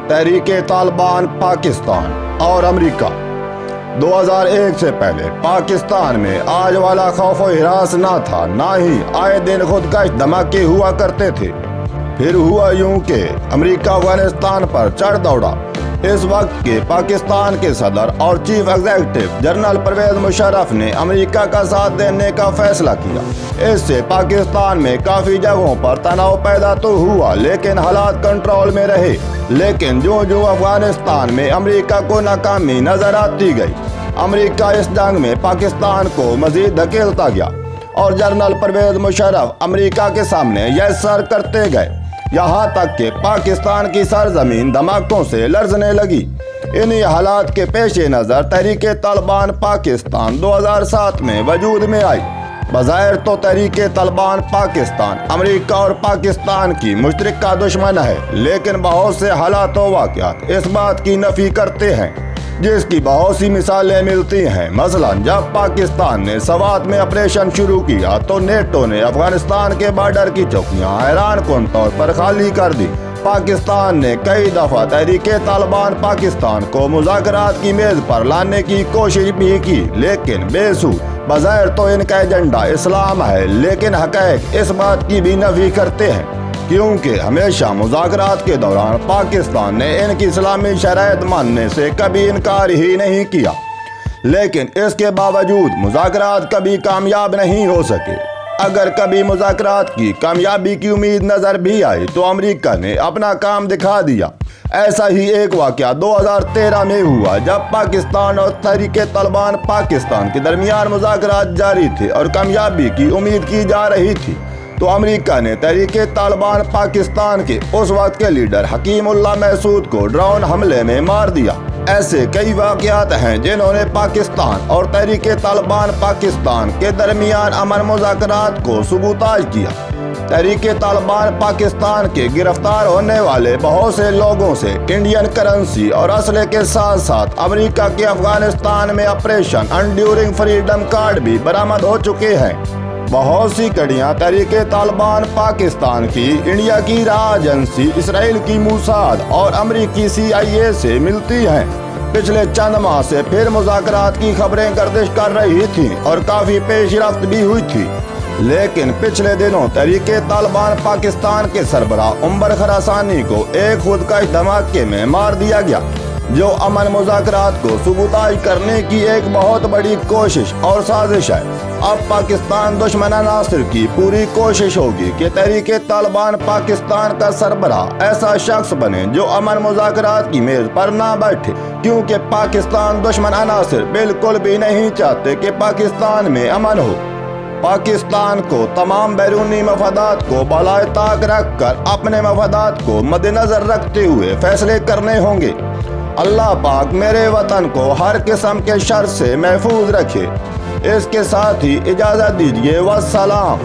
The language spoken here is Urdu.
تحریک طالبان پاکستان اور امریکہ 2001 سے پہلے پاکستان میں آج والا خوف و ہراس نہ تھا، نہ ہی آئے دن خودکش دھماکے ہوا کرتے تھے۔ پھر ہوا یوں کہ امریکہ افغانستان پر چڑھ دوڑا۔ اس وقت کے پاکستان کے صدر اور chief executive general Pervez Musharraf نے امریکہ کا ساتھ دینے کا فیصلہ کیا۔ اس سے پاکستان میں کافی جگہوں پر تناؤ پیدا تو ہوا، لیکن حالات کنٹرول میں رہے۔ لیکن جو افغانستان میں امریکہ کو ناکامی نظر آتی گئی، امریکہ اس جنگ میں پاکستان کو مزید دھکیلتا گیا اور جنرل پرویز مشرف امریکہ کے سامنے یہ سر کرتے گئے، یہاں تک کہ پاکستان کی سرزمین دھماکوں سے لرزنے لگی۔ انہی حالات کے پیش نظر تحریک طالبان پاکستان 2007 میں وجود میں آئی۔ بظاہر تو تحریک طالبان پاکستان امریکہ اور پاکستان کی مشترکہ دشمن ہے، لیکن بہت سے حالات و واقعات اس بات کی نفی کرتے ہیں، جس کی بہت سی مثالیں ملتی ہیں۔ مثلا جب پاکستان نے سوات میں آپریشن شروع کیا تو نیٹو نے افغانستان کے بارڈر کی چوکیاں حیران کن طور پر خالی کر دی۔ پاکستان نے کئی دفعہ تحریک طالبان پاکستان کو مذاکرات کی میز پر لانے کی کوشش بھی کی، لیکن بے سود۔ بظاہر تو ان کا ایجنڈا اسلام ہے، لیکن حقائق اس بات کی بھی نفی کرتے ہیں، کیونکہ ہمیشہ مذاکرات کے دوران پاکستان نے ان کی اسلامی شرائط ماننے سے کبھی انکار ہی نہیں کیا، لیکن اس کے باوجود مذاکرات کبھی کامیاب نہیں ہو سکے۔ اگر کبھی مذاکرات کی کامیابی کی امید نظر بھی آئی تو امریکہ نے اپنا کام دکھا دیا۔ ایسا ہی ایک واقعہ 2013 میں ہوا، جب پاکستان اور تحریک طالبان پاکستان کے درمیان مذاکرات جاری تھے اور کامیابی کی امید کی جا رہی تھی، تو امریکہ نے تحریک طالبان پاکستان کے اس وقت کے لیڈر حکیم اللہ محسود کو ڈرون حملے میں مار دیا۔ ایسے کئی واقعات ہیں جنہوں نے پاکستان اور تحریک طالبان پاکستان کے درمیان امن مذاکرات کو سبوتاژ کیا۔ تحریک طالبان پاکستان کے گرفتار ہونے والے بہت سے لوگوں سے انڈین کرنسی اور اسلحے کے ساتھ ساتھ امریکہ کے افغانستان میں آپریشن انڈیورنگ فریڈم کارڈ بھی برآمد ہو چکے ہیں۔ بہت سی کڑیاں تحریک طالبان پاکستان کی انڈیا کی راہ ایجنسی اسرائیل کی موساد اور امریکی CIA سے ملتی ہیں۔ پچھلے چند ماہ سے پھر مذاکرات کی خبریں گردش کر رہی تھیں اور کافی پیش رفت بھی ہوئی تھی، لیکن پچھلے دنوں تحریک طالبان پاکستان کے سربراہ عنبر خراسانی کو ایک خودکش دھماکے میں مار دیا گیا، جو امن مذاکرات کو سبوتاژ کرنے کی ایک بہت بڑی کوشش اور سازش ہے۔ اب پاکستان دشمن عناصر کی پوری کوشش ہوگی کہ تحریک طالبان پاکستان کا سربراہ ایسا شخص بنے جو امن مذاکرات کی میز پر نہ بیٹھے، کیونکہ پاکستان دشمن عناصر بالکل بھی نہیں چاہتے کہ پاکستان میں امن ہو۔ پاکستان کو تمام بیرونی مفادات کو بالائے طاق رکھ کر اپنے مفادات کو مد نظر رکھتے ہوئے فیصلے کرنے ہوں گے۔ اللہ پاک میرے وطن کو ہر قسم کے شر سے محفوظ رکھے۔ اس کے ساتھ ہی اجازت دیجیے، والسلام۔